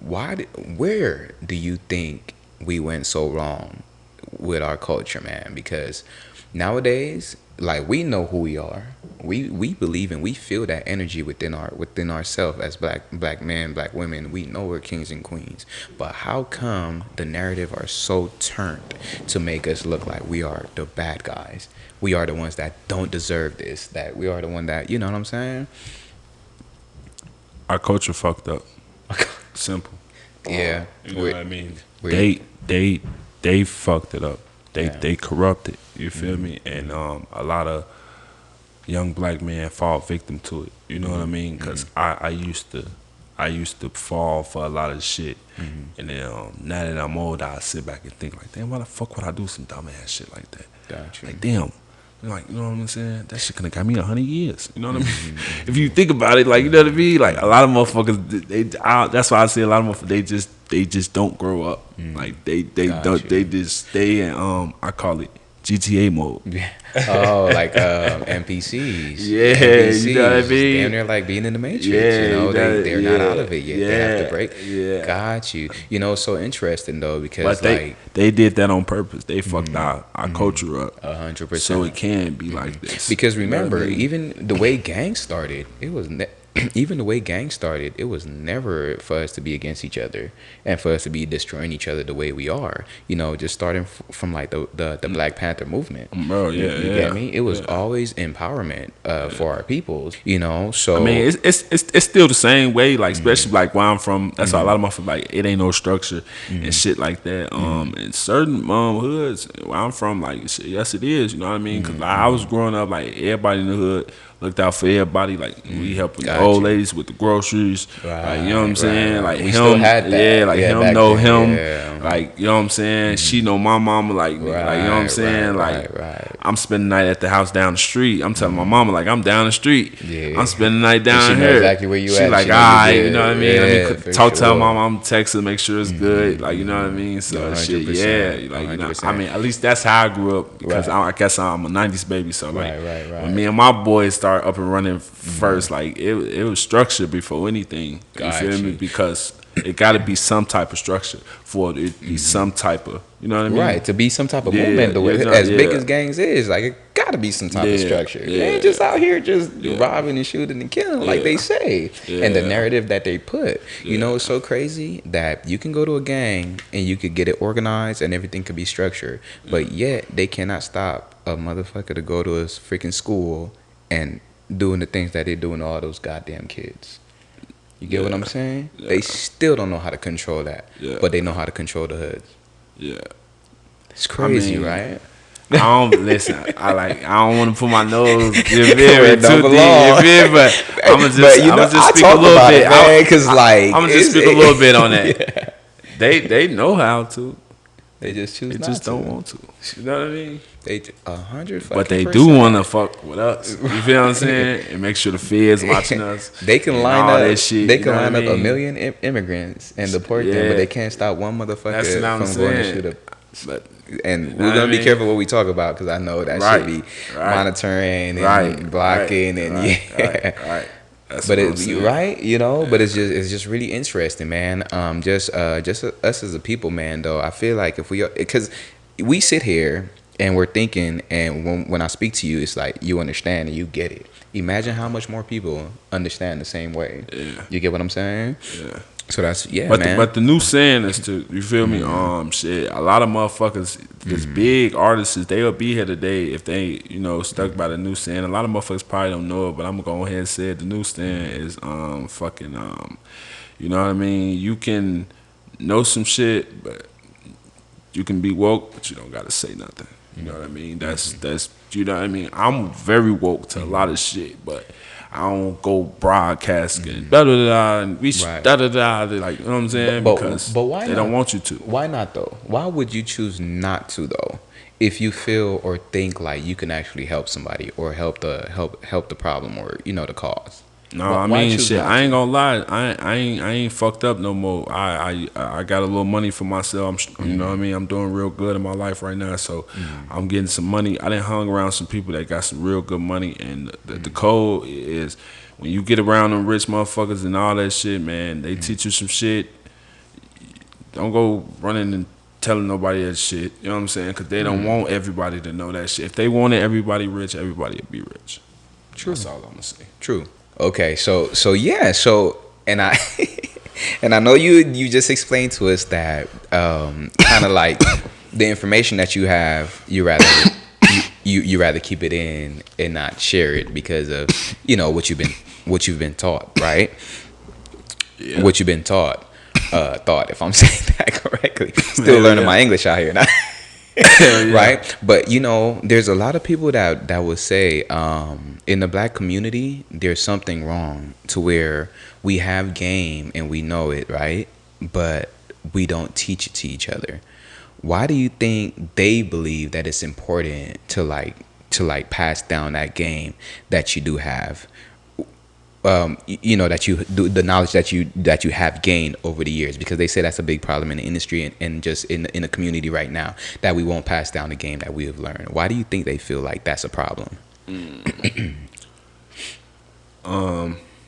Speaker 1: where do you think we went so wrong with our culture, man? Because nowadays, like, we know who we are. We believe and we feel that energy within ourselves as black men, black women. We know we're kings and queens. But how come the narrative are so turned to make us look like we are the bad guys? We are the ones that don't deserve this. That we are the one that, you know what I'm saying?
Speaker 2: our culture fucked up. Simple.
Speaker 1: Yeah.
Speaker 2: You know what I mean?
Speaker 1: we-
Speaker 2: They fucked it up.
Speaker 1: Yeah.
Speaker 2: They corrupted. You feel me? And a lot of young black men fall victim to it. You know what I mean? Because I used to fall for a lot of shit. And then now that I'm old, I sit back and think like, damn, why the fuck would I do some dumbass shit like that?
Speaker 1: Gotcha.
Speaker 2: Like, damn. Like, you know what I'm saying? That shit could have got me 100 years. You know what I mean? If you think about it, like, you know what I mean? Like, a lot of motherfuckers, that's why I say a lot of motherfuckers, they just don't grow up. Like, they
Speaker 1: Got
Speaker 2: don't,
Speaker 1: you.
Speaker 2: they just stay in, I call it GTA mode.
Speaker 1: Oh, like NPCs.
Speaker 2: Yeah,
Speaker 1: NPCs.
Speaker 2: you know what I mean?
Speaker 1: Damn near like being in the Matrix.
Speaker 2: Yeah,
Speaker 1: You know, they're not out
Speaker 2: yeah,
Speaker 1: of it yet. They have to
Speaker 2: yeah,
Speaker 1: break.
Speaker 2: yeah.
Speaker 1: Got you. You know, it's so interesting though because
Speaker 2: But
Speaker 1: like
Speaker 2: they did that on purpose. They fucked our culture up,
Speaker 1: 100%.
Speaker 2: so it can be like this.
Speaker 1: Because
Speaker 2: You know what I
Speaker 1: remember,
Speaker 2: mean?
Speaker 1: even the way gangs started, it was even the way gangs started, it was never for us to be against each other and for us to be destroying each other the way we are. You know, just starting from like the Black Panther movement.
Speaker 2: Bro,
Speaker 1: You get me? It was always empowerment for our peoples. You know, so
Speaker 2: I mean, it's still the same way, like especially like where I'm from. That's why a lot of motherfuckers like it ain't no structure and shit like that. In certain hoods where I'm from, like shit, yes it is. You know what I mean? Because I was growing up, like everybody in the hood looked out for everybody. Like we helping the old ladies with the groceries. Like, you know what I'm saying? Like
Speaker 1: we
Speaker 2: him,
Speaker 1: still had that.
Speaker 2: yeah, like him
Speaker 1: back
Speaker 2: know
Speaker 1: then,
Speaker 2: him.
Speaker 1: yeah.
Speaker 2: Like, you know what I'm saying? She know my mama. Like, nigga, like you know what I'm saying? Like, I'm spending the night at the house down the street. I'm telling my mama like I'm down the street.
Speaker 1: Yeah.
Speaker 2: I'm spending the night down
Speaker 1: she know
Speaker 2: here.
Speaker 1: exactly where you
Speaker 2: she
Speaker 1: at.
Speaker 2: like,
Speaker 1: She know you
Speaker 2: alright,
Speaker 1: good.
Speaker 2: you know what I mean?
Speaker 1: Yeah,
Speaker 2: Let me
Speaker 1: for
Speaker 2: talk to her
Speaker 1: sure.
Speaker 2: mama. I'm texting, make sure it's good. Like, you know what I mean? So shit,
Speaker 1: 100%,
Speaker 2: yeah. Like, you know, I mean, at least that's how I grew up because I guess I'm a '90s baby. So like, when me and my boys start up and running first, like it was structured before anything. You feel me? Because it got to be some type of structure for it to be some type of, you know what I mean?
Speaker 1: Right, to be some type of movement, the way, as big as gangs is, like it gotta be some type of structure. They ain't just out here just robbing and shooting and killing like they say. And the narrative that they put, you know, it's so crazy that you can go to a gang and you could get it organized and everything could be structured, but yet they cannot stop a motherfucker to go to a freaking school and doing the things that they're doing to all those goddamn kids. You get what I'm saying? They still don't know how to control that, but they know how to control the hoods.
Speaker 2: Yeah,
Speaker 1: it's crazy,
Speaker 2: I mean,
Speaker 1: right?
Speaker 2: I don't listen. I don't want to put my nose too deep.
Speaker 1: But
Speaker 2: I'm gonna just speak a little bit.
Speaker 1: Because like
Speaker 2: I'm gonna just speak a little bit on that. They know how to.
Speaker 1: They just choose.
Speaker 2: They
Speaker 1: not
Speaker 2: just
Speaker 1: to.
Speaker 2: don't want to. You know what I mean?
Speaker 1: They 100.
Speaker 2: But they do want to fuck with us. You feel what I'm saying? And make sure the feds watching us.
Speaker 1: They can line up.
Speaker 2: That shit,
Speaker 1: they can line up a million immigrants and deport them, but they can't stop one motherfucker
Speaker 2: That's what I'm
Speaker 1: from going to
Speaker 2: saying.
Speaker 1: shoot up. And we're gonna be careful what we talk about because I know that should be monitoring and blocking and
Speaker 2: right. That's
Speaker 1: but it's right, you know. But it's just really interesting, man. Just us as a people, man. Though I feel like if because we sit here and we're thinking, and when I speak to you, it's like you understand and you get it. Imagine how much more people understand the same way. Yeah. You get what I'm saying? Yeah. So that's man.
Speaker 2: But the new saying is to, you feel me? Shit. A lot of motherfuckers, this big artists, they'll be here today if they, you know, stuck by the new saying. A lot of motherfuckers probably don't know it, but I'm gonna go ahead and say it. The new saying is you know what I mean? You can know some shit, but you can be woke, but you don't gotta say nothing. You know what I mean? That's you know what I mean? I'm very woke to a lot of shit, but I don't go broadcasting da da da and we da da da like, you know what I'm saying? Because why they don't want you to.
Speaker 1: Why not though? Why would you choose not to though? If you feel or think like you can actually help somebody or help the problem or, you know, the cause.
Speaker 2: No, I mean shit. I ain't gonna lie. I ain't fucked up no more. I got a little money for myself. You know what I mean. I'm doing real good in my life right now. So I'm getting some money. I done hung around some people that got some real good money. And the code is when you get around them rich motherfuckers and all that shit, man. They teach you some shit. Don't go running and telling nobody that shit. You know what I'm saying? Because they don't want everybody to know that shit. If they wanted everybody rich, everybody would be rich. True. That's all I'm gonna say.
Speaker 1: True. Okay, so and I and I know you just explained to us that kind of like the information that you have, you rather keep it in and not share it because of, you know, what you've been taught, right? Yeah. What you've been taught, if I'm saying that correctly. Still learning my English out here now. Right, but you know, there's a lot of people that would say in the black community there's something wrong to where we have game and we know it, right, but we don't teach it to each other. Why do you think they believe that it's important to pass down that game that you do have? you know, that you do, the knowledge that you have gained over the years, because they say that's a big problem in the industry and just in the community right now, that we won't pass down the game that we have learned. Why do you think they feel like that's a problem?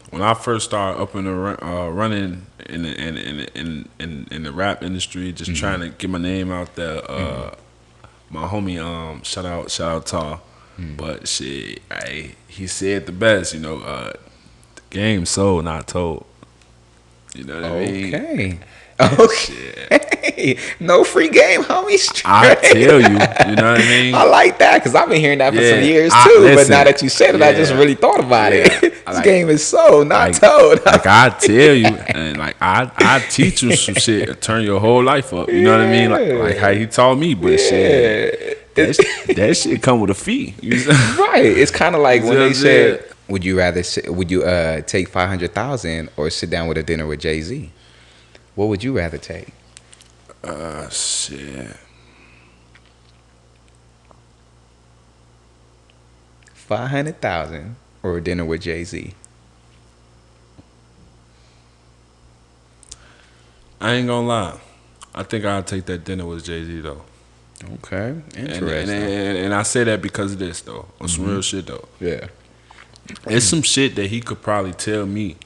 Speaker 2: When I first started up in the running in the rap industry, just trying to get my name out there, my homie, shout out Tall, but shit, he said the best, you know, the game sold, not told. You know what I mean?
Speaker 1: Okay. Okay. No free game, homie. Straight.
Speaker 2: I tell you, you know what I mean?
Speaker 1: I like that, because I've been hearing that for
Speaker 2: Yeah,
Speaker 1: some years too.
Speaker 2: listen,
Speaker 1: but now that you said it, I just
Speaker 2: yeah,
Speaker 1: really thought about it.
Speaker 2: yeah,
Speaker 1: This
Speaker 2: like-
Speaker 1: game is sold, not
Speaker 2: like,
Speaker 1: told.
Speaker 2: Like I tell you, and like I teach you some shit to turn your whole life up. You know what I mean? Like how he taught me, but shit, that shit come with a fee. You know?
Speaker 1: Right. It's kind of like when they
Speaker 2: Yeah.
Speaker 1: said, would you take 500,000 or sit down with a dinner with Jay-Z? What would you rather take?
Speaker 2: Shit.
Speaker 1: 500,000 or a dinner with Jay-Z?
Speaker 2: I ain't gonna lie. I think I'll take that dinner with Jay-Z though.
Speaker 1: Okay,
Speaker 2: And,
Speaker 1: interesting.
Speaker 2: and I say that because of this though. On some real shit though.
Speaker 1: Yeah.
Speaker 2: It's some shit that he could probably tell me.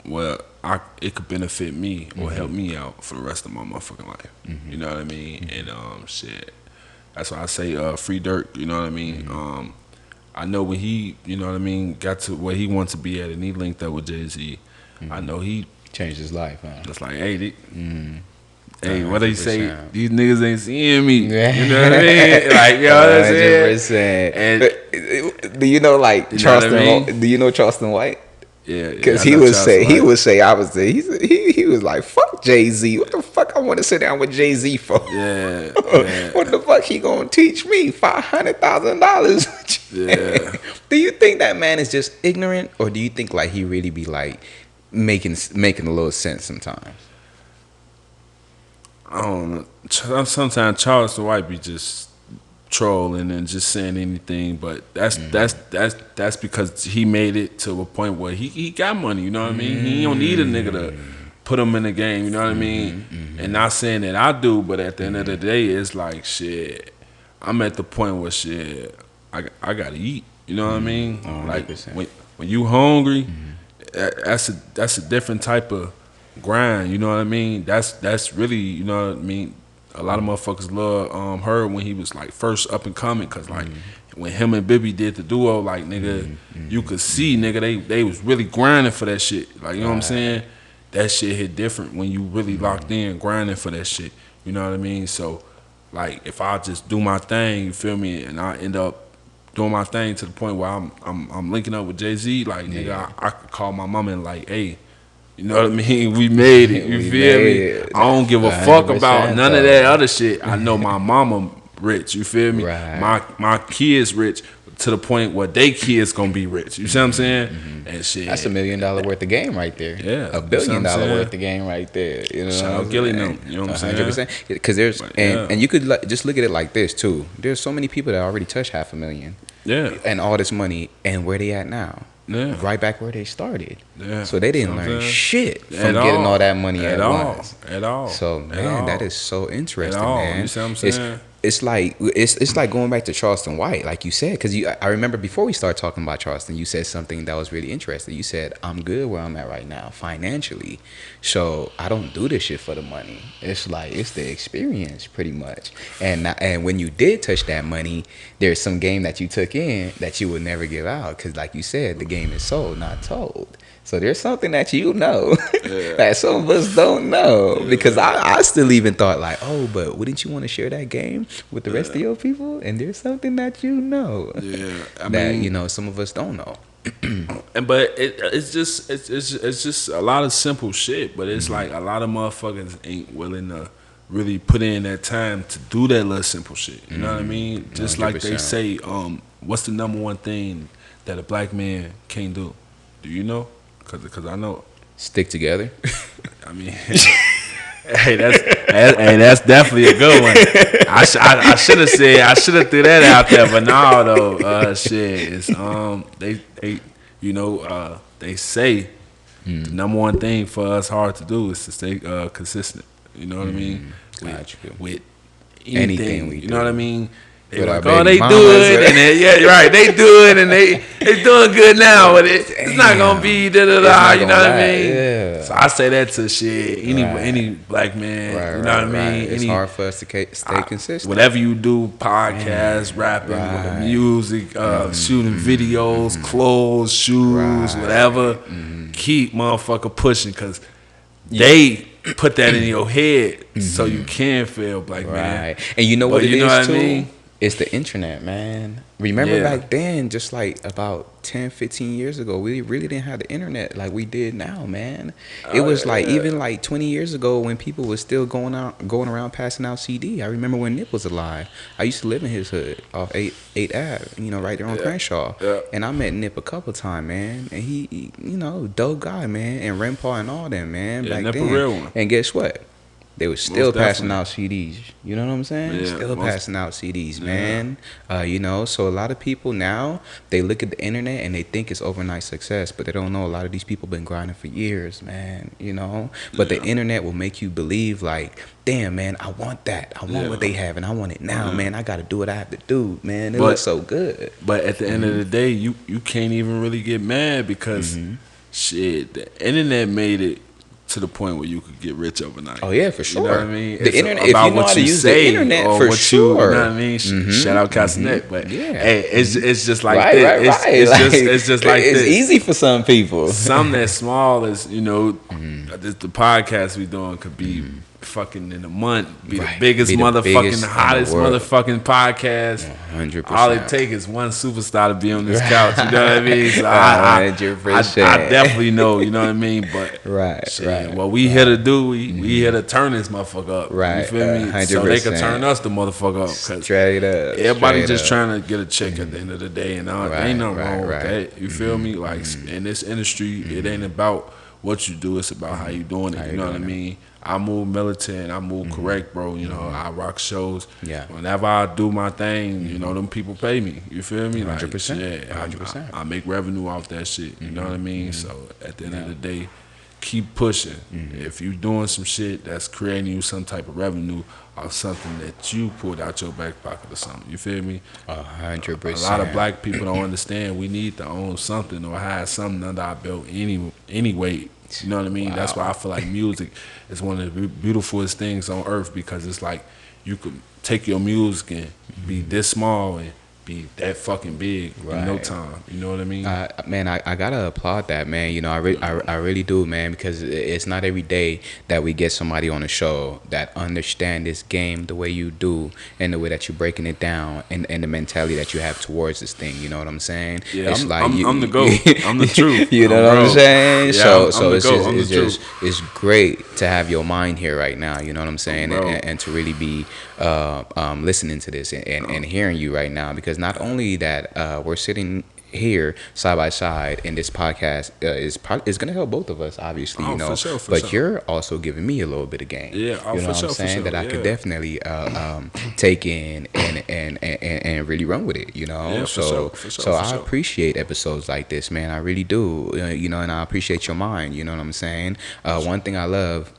Speaker 2: Well, it could benefit me or help me out for the rest of my motherfucking life. You know what I mean? And shit. That's why I say free Dirk. You know what I mean? I know when he, you know what I mean, got to where he wants to be at, and he linked up with Jay-Z. I know he
Speaker 1: Changed his life, huh?
Speaker 2: just like, hey, hey, what they say?
Speaker 1: 100%.
Speaker 2: These niggas ain't seeing me. You know what I mean? Like, you know what I'm saying?
Speaker 1: 100%.
Speaker 2: And
Speaker 1: do you know, like,
Speaker 2: You know what I
Speaker 1: Charleston?
Speaker 2: mean?
Speaker 1: Do you know Charleston White?
Speaker 2: yeah,
Speaker 1: Because
Speaker 2: I
Speaker 1: he
Speaker 2: know
Speaker 1: would
Speaker 2: Charleston
Speaker 1: say,
Speaker 2: White.
Speaker 1: I was there. He was like, fuck Jay-Z. What the fuck I want to sit down with Jay-Z for?
Speaker 2: Yeah,
Speaker 1: What the fuck he gonna teach me? $500,000.
Speaker 2: Yeah.
Speaker 1: Do you think that man is just ignorant, or do you think like he really be like making a little sense sometimes?
Speaker 2: I don't know. Sometimes Charleston White be just trolling and just saying anything, but that's because he made it to a point where he got money. You know what I mean? He don't need a nigga to put him in the game. You know what I mean? And not saying that I do, but at the end of the day, it's like shit. I'm at the point where shit. I gotta eat. You know what I mean? Like
Speaker 1: 100%.
Speaker 2: when you hungry, that's a different type of grind. You know what I mean? That's really, you know what I mean. A lot of motherfuckers love her when he was like first up and coming, cause like when him and Bibby did the duo, like nigga, you could see nigga they was really grinding for that shit. Like you know what I'm saying? That shit hit different when you really locked in grinding for that shit. You know what I mean? So like if I just do my thing, you feel me, and I end up doing my thing to the point where I'm linking up with Jay-Z, like nigga, I could call my mama and like, hey, you know what I mean? We made it. You
Speaker 1: We
Speaker 2: feel
Speaker 1: made
Speaker 2: me?
Speaker 1: it.
Speaker 2: I don't give a fuck
Speaker 1: 100%
Speaker 2: about none of that other shit. I know my mama rich. You feel me?
Speaker 1: Right.
Speaker 2: My kids rich to the point where they kids gonna be rich. You see what I'm saying? And shit.
Speaker 1: That's $1 million worth of game right there.
Speaker 2: Yeah.
Speaker 1: $1 billion
Speaker 2: You see what I'm saying?
Speaker 1: worth of game right there. You know,
Speaker 2: Shout
Speaker 1: what
Speaker 2: out
Speaker 1: I'm
Speaker 2: Gilly
Speaker 1: saying?
Speaker 2: them, you know what I'm saying?
Speaker 1: 100%. Because there's
Speaker 2: But, yeah.
Speaker 1: and you could just look at it like this too. There's so many people that already touched $500,000
Speaker 2: Yeah.
Speaker 1: and all this money, and where they at now?
Speaker 2: Yeah.
Speaker 1: Right back where they started.
Speaker 2: Yeah.
Speaker 1: So they didn't
Speaker 2: See what I'm
Speaker 1: learn
Speaker 2: saying?
Speaker 1: shit from
Speaker 2: At
Speaker 1: getting
Speaker 2: all.
Speaker 1: all that money at
Speaker 2: all.
Speaker 1: once.
Speaker 2: At all.
Speaker 1: So
Speaker 2: At
Speaker 1: man,
Speaker 2: all.
Speaker 1: that is so interesting,
Speaker 2: At all.
Speaker 1: man.
Speaker 2: You see what I'm saying?
Speaker 1: It's like it's like going back to Charleston White, like you said, because I remember before we started talking about Charleston, you said something that was really interesting. You said, "I'm good where I'm at right now financially, so I don't do this shit for the money. It's like it's the experience, pretty much." And when you did touch that money, there's some game that you took in that you would never give out, because like you said, the game is sold, not told. So there's something that you know that some of us don't know, because I still even thought like, oh, but wouldn't you want to share that game with the rest of your people? And there's something that you know
Speaker 2: Yeah. I
Speaker 1: that
Speaker 2: mean,
Speaker 1: you know some of us don't know.
Speaker 2: but it's just a lot of simple shit. But it's like a lot of motherfuckers ain't willing to really put in that time to do that little simple shit. You know what I mean? Just like they
Speaker 1: 100%.
Speaker 2: say, what's the number one thing that a black man can't do? Do you know? Cause I know.
Speaker 1: Stick together.
Speaker 2: I mean, hey, that's definitely a good one. I should have threw that out there, but no, though, shit, it's you know, they say the number one thing for us hard to do is to stay consistent. You know what I mean?
Speaker 1: Got you.
Speaker 2: With
Speaker 1: Anything
Speaker 2: anything,
Speaker 1: we
Speaker 2: you
Speaker 1: do.
Speaker 2: know what I mean? They
Speaker 1: With our
Speaker 2: like, oh,
Speaker 1: baby
Speaker 2: they do
Speaker 1: mamas,
Speaker 2: it,
Speaker 1: right?
Speaker 2: and they, yeah, right, they do it, and they doing good now, but it's not gonna be da da
Speaker 1: It's
Speaker 2: da.
Speaker 1: not
Speaker 2: You know
Speaker 1: gonna
Speaker 2: what I
Speaker 1: last,
Speaker 2: mean?
Speaker 1: yeah.
Speaker 2: So I say that to shit
Speaker 1: Right.
Speaker 2: any black man.
Speaker 1: Right,
Speaker 2: You know what I
Speaker 1: right.
Speaker 2: mean?
Speaker 1: It's
Speaker 2: Any
Speaker 1: hard for us to stay consistent.
Speaker 2: whatever you do, podcast, rapping,
Speaker 1: right.
Speaker 2: with the music, shooting videos, clothes, shoes,
Speaker 1: Right.
Speaker 2: whatever. Keep motherfucker pushing, cause they put that in your head so you can feel black man.
Speaker 1: Right. And you know what it
Speaker 2: you know
Speaker 1: is
Speaker 2: what I
Speaker 1: too?
Speaker 2: mean?
Speaker 1: It's the internet, man. Remember
Speaker 2: Yeah.
Speaker 1: back then, just like about 10, 15 years ago, we really didn't have the internet like we did now, man. It was like even like 20 years ago when people were still going around passing out CD. I remember when Nip was alive. I used to live in his hood off 8 Ave, you know, right there on Crenshaw.
Speaker 2: Yeah.
Speaker 1: And I met Nip a couple times, man. And he, you know, dope guy, man. And Rempaw and all them, man,
Speaker 2: Yeah,
Speaker 1: back
Speaker 2: Nip a
Speaker 1: then.
Speaker 2: real one.
Speaker 1: And guess what? They were still passing
Speaker 2: definitely.
Speaker 1: out CDs. You know what I'm saying?
Speaker 2: Yeah,
Speaker 1: Still
Speaker 2: most-
Speaker 1: passing out CDs, man. You know, so a lot of people now, they look at the internet and they think it's overnight success, but they don't know a lot of these people been grinding for years, man. You know? But the internet will make you believe like, damn, man, I want that. I want what they have and I want it now, man. I got to do what I have to do, man. It looks so good.
Speaker 2: But at the end of the day, you can't even really get mad because shit, the internet made it to the point where you could get rich overnight.
Speaker 1: Oh yeah, for sure.
Speaker 2: You know what I mean?
Speaker 1: The
Speaker 2: It's
Speaker 1: internet, if
Speaker 2: about
Speaker 1: you know
Speaker 2: what
Speaker 1: how to
Speaker 2: you
Speaker 1: use
Speaker 2: say
Speaker 1: the internet,
Speaker 2: or
Speaker 1: for
Speaker 2: what
Speaker 1: sure.
Speaker 2: You know what I mean? Shout out Castanet, but
Speaker 1: Yeah.
Speaker 2: hey, it's just like
Speaker 1: Right,
Speaker 2: this.
Speaker 1: right, right.
Speaker 2: It's just like
Speaker 1: it's
Speaker 2: this.
Speaker 1: easy for some people.
Speaker 2: Something as small as, you know, the podcast we doing could be fucking in a month, be the
Speaker 1: Right.
Speaker 2: biggest
Speaker 1: Be the
Speaker 2: motherfucking,
Speaker 1: biggest in the
Speaker 2: hottest
Speaker 1: world.
Speaker 2: motherfucking podcast.
Speaker 1: 100%.
Speaker 2: All it take is one superstar to be on this couch. You know what I mean? So I
Speaker 1: 100%.
Speaker 2: definitely know. You know what I mean? But
Speaker 1: Right,
Speaker 2: shit,
Speaker 1: right.
Speaker 2: what we here to do, we here to turn this motherfucker up.
Speaker 1: Right,
Speaker 2: You feel me? So they can
Speaker 1: 100%.
Speaker 2: turn us the motherfucker up. 'Cause
Speaker 1: Straight up.
Speaker 2: everybody
Speaker 1: straight
Speaker 2: just
Speaker 1: up.
Speaker 2: trying to get a check at the end of the day, and
Speaker 1: Right,
Speaker 2: ain't nothing
Speaker 1: right,
Speaker 2: wrong
Speaker 1: right.
Speaker 2: with that. You feel me? Like in this industry, it ain't about what you do; it's about how you doing it.
Speaker 1: How
Speaker 2: You
Speaker 1: you
Speaker 2: know what I
Speaker 1: doing it.
Speaker 2: mean? I move militant, I move correct, bro. You know, I rock shows.
Speaker 1: Yeah.
Speaker 2: Whenever I do my thing, you know, them people pay me. You feel me? Like,
Speaker 1: 100%,
Speaker 2: yeah,
Speaker 1: 100%.
Speaker 2: I make revenue off that shit. You know what I mean? So at the end of the day, keep pushing. If you doing some shit that's creating you some type of revenue or something that you pulled out your back pocket or something, you feel me?
Speaker 1: 100%.
Speaker 2: A lot of black people don't understand we need to own something or have something under our belt anyway. You know what I mean? That's why I feel like music is one of the beautifulest things on earth, because it's like you could take your music and be this small and be that fucking big in no
Speaker 1: Right.
Speaker 2: time. You know what I mean?
Speaker 1: Man, I gotta applaud that, man. You know, I really do, man, because it's not every day that we get somebody on the show that understand this game the way you do and the way that you're breaking it down and the mentality that you have towards this thing. You know what I'm saying?
Speaker 2: Yeah,
Speaker 1: it's
Speaker 2: I'm the GOAT. I'm the truth.
Speaker 1: You know
Speaker 2: I'm
Speaker 1: what I'm
Speaker 2: bro.
Speaker 1: saying?
Speaker 2: Yeah,
Speaker 1: so
Speaker 2: I'm
Speaker 1: so
Speaker 2: the
Speaker 1: it's
Speaker 2: GOAT.
Speaker 1: just
Speaker 2: I'm the
Speaker 1: it's just
Speaker 2: truth.
Speaker 1: it's great to have your mind here right now. You know what I'm saying?
Speaker 2: Bro.
Speaker 1: And to really be listening to this and hearing you right now, because not only that we're sitting here side by side, and this podcast is going to help both of us, obviously, you
Speaker 2: Oh,
Speaker 1: know,
Speaker 2: for sure, for
Speaker 1: but
Speaker 2: sure.
Speaker 1: you're also giving me a little bit of game.
Speaker 2: Yeah, oh,
Speaker 1: you know
Speaker 2: for
Speaker 1: what
Speaker 2: sure,
Speaker 1: I'm
Speaker 2: for
Speaker 1: saying,
Speaker 2: sure,
Speaker 1: that I could
Speaker 2: yeah.
Speaker 1: definitely take in and really run with it, you know.
Speaker 2: Yeah, for
Speaker 1: so
Speaker 2: sure, for sure,
Speaker 1: so
Speaker 2: for
Speaker 1: I
Speaker 2: sure.
Speaker 1: appreciate episodes like this, man. I really do. You know, and I appreciate your mind. You know what I'm saying? One thing I love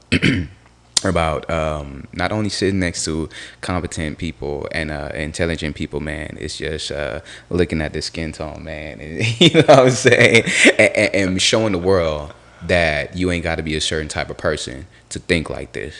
Speaker 1: about not only sitting next to competent people and intelligent people, man, it's just looking at the skin tone, man, and, you know what I'm saying, and showing the world that you ain't got to be a certain type of person to think like this.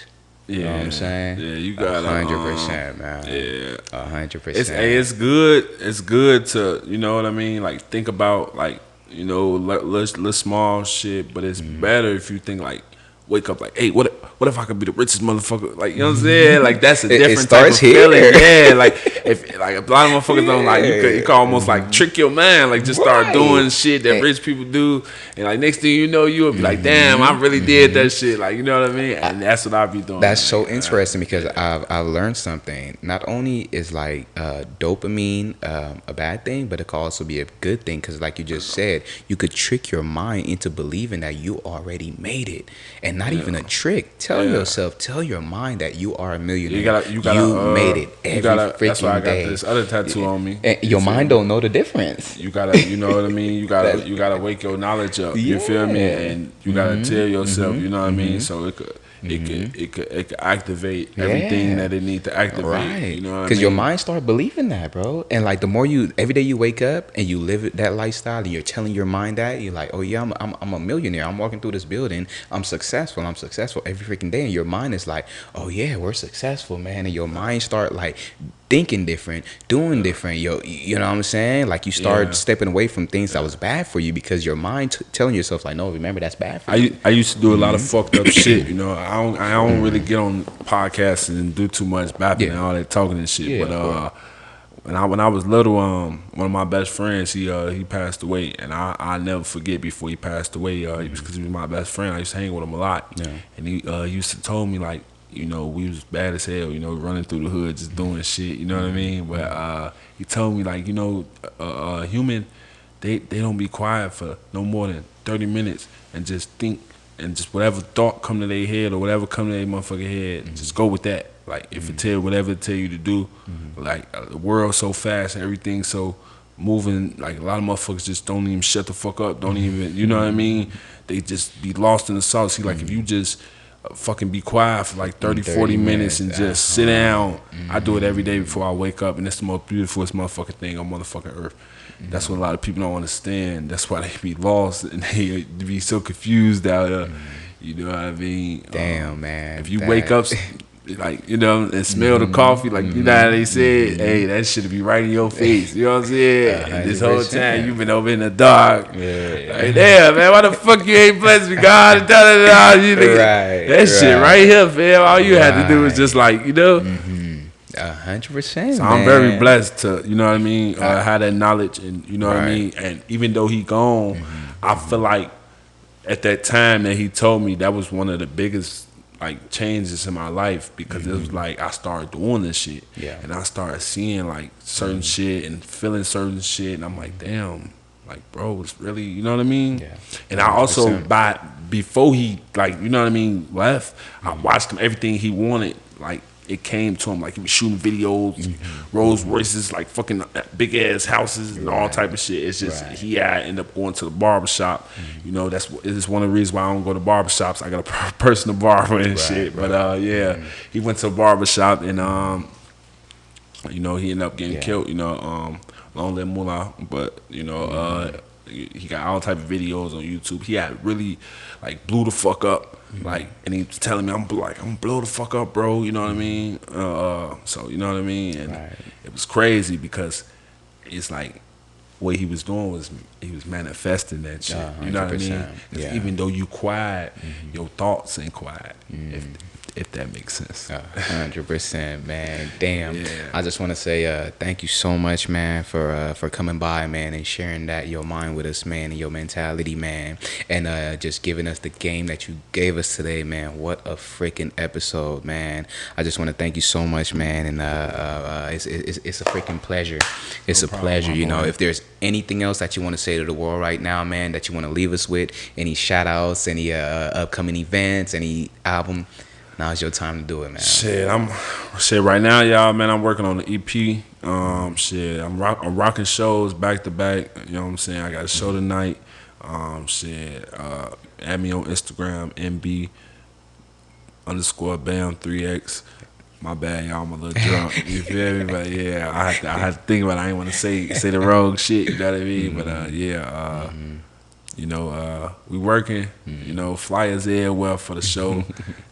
Speaker 1: You know what I'm saying?
Speaker 2: Yeah, you got
Speaker 1: 100%, man.
Speaker 2: Yeah,
Speaker 1: 100%.
Speaker 2: it's good. It's good to, you know what I mean, like think about, like, you know, little small shit, but it's better if you think like, wake up like, hey, what if I could be the richest motherfucker? Like, you know what I'm saying? Like, that's a different type of
Speaker 1: starts here.
Speaker 2: feeling. Yeah, like if like a lot of motherfuckers don't, like, you can almost like trick your mind, like just start
Speaker 1: Right.
Speaker 2: doing shit that rich people do, and like next thing you know, you'll be like, damn, I really did that shit. Like, you know what I mean? And that's what I be doing.
Speaker 1: That's so
Speaker 2: Like,
Speaker 1: interesting, because I've learned something. Not only is like dopamine a bad thing, but it can also be a good thing, because like you just said, you could trick your mind into believing that you already made it, and not even a trick. Tell yourself, tell your mind that you are a millionaire.
Speaker 2: You gotta
Speaker 1: made it every
Speaker 2: that's
Speaker 1: freaking
Speaker 2: why I got
Speaker 1: day.
Speaker 2: this other tattoo on me.
Speaker 1: And
Speaker 2: You
Speaker 1: your
Speaker 2: feel
Speaker 1: mind
Speaker 2: me?
Speaker 1: don't know the difference.
Speaker 2: You gotta, you know what I mean.
Speaker 1: That's-
Speaker 2: You gotta wake your knowledge up. You feel me?
Speaker 1: Yeah.
Speaker 2: And you gotta tell yourself. You know what I mean. So it could activate everything
Speaker 1: Yeah.
Speaker 2: that it need to activate.
Speaker 1: Right.
Speaker 2: You know what I mean?
Speaker 1: Because your mind start believing that, bro. And like the more you, every day you wake up and you live that lifestyle, and you're telling your mind that, you're like, oh yeah, I'm a millionaire. I'm walking through this building. I'm successful. I'm successful every freaking day. And your mind is like, oh yeah, we're successful, man. And your mind start like thinking different, doing different. You know what I'm saying? Like you start stepping away from things that was bad for you because your mind telling yourself like, no, remember that's bad for you.
Speaker 2: I used to do a lot of fucked up shit. You know, I don't really get on podcasts and do too much bapping and all that talking and shit.
Speaker 1: Yeah,
Speaker 2: But when I was little, one of my best friends he passed away, and I never forget before he passed away. Because he was my best friend. I used to hang with him a lot, and he used to tell me like, you know, we was bad as hell, you know, running through the hood, just doing shit, you know what I mean? But he told me like, you know, human, they don't be quiet for no more than 30 minutes and just think, and just whatever thought come to their head or whatever come to their motherfucking head, just go with that. Like if it tell whatever it tell you to do, like the world's so fast and everything's so moving, like a lot of motherfuckers just don't even shut the fuck up, don't even, you know what I mean? They just be lost in the sauce. See, like if you just fucking be quiet for like 30-40 minutes and just sit down. I do it every day before I wake up, and it's the most beautifulest motherfucking thing on motherfucking earth. That's what a lot of people don't understand. That's why they be lost and they be so confused out there. You know what I mean?
Speaker 1: Damn, man.
Speaker 2: If you wake up, like, you know, and smell the coffee, like, you know how they said, hey, that shit be right in your face. You know what I'm saying? And this whole time you been over in the dark. Like, damn, man, why the fuck you ain't blessed me, God? That shit right here, fam. All you had to do was just like, you know.
Speaker 1: 100%.
Speaker 2: So I'm very blessed to, you know what I mean, have that knowledge, and you know what I mean. And even though he gone, I feel like at that time that he told me, that was one of the biggest like changes in my life, because it was like I started doing this shit, and I started seeing like certain shit and feeling certain shit, and I'm like, damn, like bro, it's really, you know what I mean. And I also before he, like, you know what I mean, left, I watched him everything he wanted, like it came to him, like he was shooting videos, Rolls Royces, like fucking big ass houses and all type of shit. It's just he had end up going to the barbershop. You know, it's one of the reasons why I don't go to barbershops. I got a personal barber and shit. But he went to a barbershop, and you know, he ended up getting killed. You know, long live Mullah. But you know, he got all type of videos on YouTube. He had really like blew the fuck up. Like, and he was telling me, I'm gonna blow the fuck up, bro. You know what I mean? So you know what I mean? And it was crazy because it's like what he was doing was he was manifesting that shit. You know what I mean? Even though you quiet, your thoughts ain't quiet. If that makes sense.
Speaker 1: 100%, man. Damn. I just want to say thank you so much, man, for coming by, man, and sharing that your mind with us, man, and your mentality, man, and just giving us the game that you gave us today, man. What a freaking episode, man. I just want to thank you so much, man, and it's a freaking pleasure. It's a pleasure, you know. If there's anything else that you want to say to the world right now, man, that you want to leave us with, any shout outs, any upcoming events, any album, now's your time to do it, man.
Speaker 2: Shit, right now, y'all, man, I'm working on the EP. I'm rocking shows back to back. You know what I'm saying? I got a show tonight. Add me on Instagram, MB_BAM3X. My bad, y'all. I'm a little drunk. You feel me? But yeah, I had to think about it. I ain't want to say the wrong shit. You know what I mean? But you know, we working. You know, flyers everywhere for the show,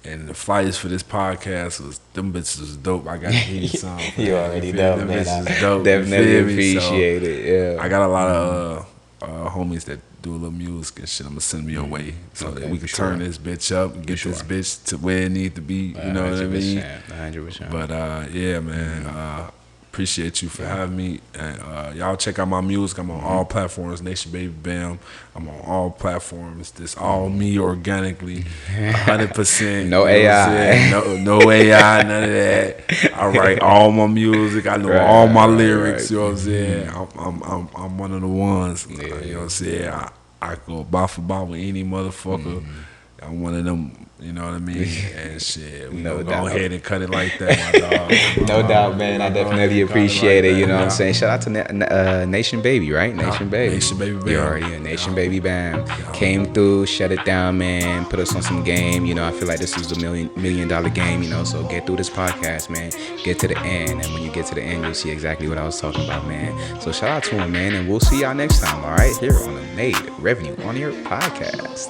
Speaker 2: and the flyers for this podcast them bitches was dope. I got to hear some.
Speaker 1: You already know,
Speaker 2: them
Speaker 1: man.
Speaker 2: bitches is dope.
Speaker 1: Definitely appreciate it. Yeah,
Speaker 2: I got a lot of homies that do a little music and shit. I'm gonna send them your way so that we can turn this bitch up and get this bitch to where it need to be. You know what I mean?
Speaker 1: 100%.
Speaker 2: But yeah, man. Appreciate you for having me, and y'all check out my music. I'm on all platforms, Nation Baby Bam. I'm on all platforms. This all me organically, 100%.
Speaker 1: No AI,
Speaker 2: no AI, none of that. I write all my music. I know all my lyrics. You know what I'm saying? I'm one of the ones. You know what I'm saying? I go bar for bar with any motherfucker. I'm one of them You know what I mean? And shit, we
Speaker 1: No
Speaker 2: gonna go
Speaker 1: doubt.
Speaker 2: ahead and cut it like that, my dog.
Speaker 1: No doubt, man. I definitely appreciate it. You know what I'm
Speaker 2: Yeah.
Speaker 1: saying? Shout out to Nation Baby, right? Nation Baby.
Speaker 2: Nation Baby
Speaker 1: You
Speaker 2: Bam.
Speaker 1: already a Nation
Speaker 2: Yeah.
Speaker 1: Baby Bam. Came through, shut it down, man. Put us on some game. You know, I feel like this is the million dollar game. You know, so get through this podcast, man. Get to the end, and when you get to the end, you'll see exactly what I was talking about, man. So shout out to him, man, and we'll see y'all next time. All right, here on the Made Revenue on Your podcast.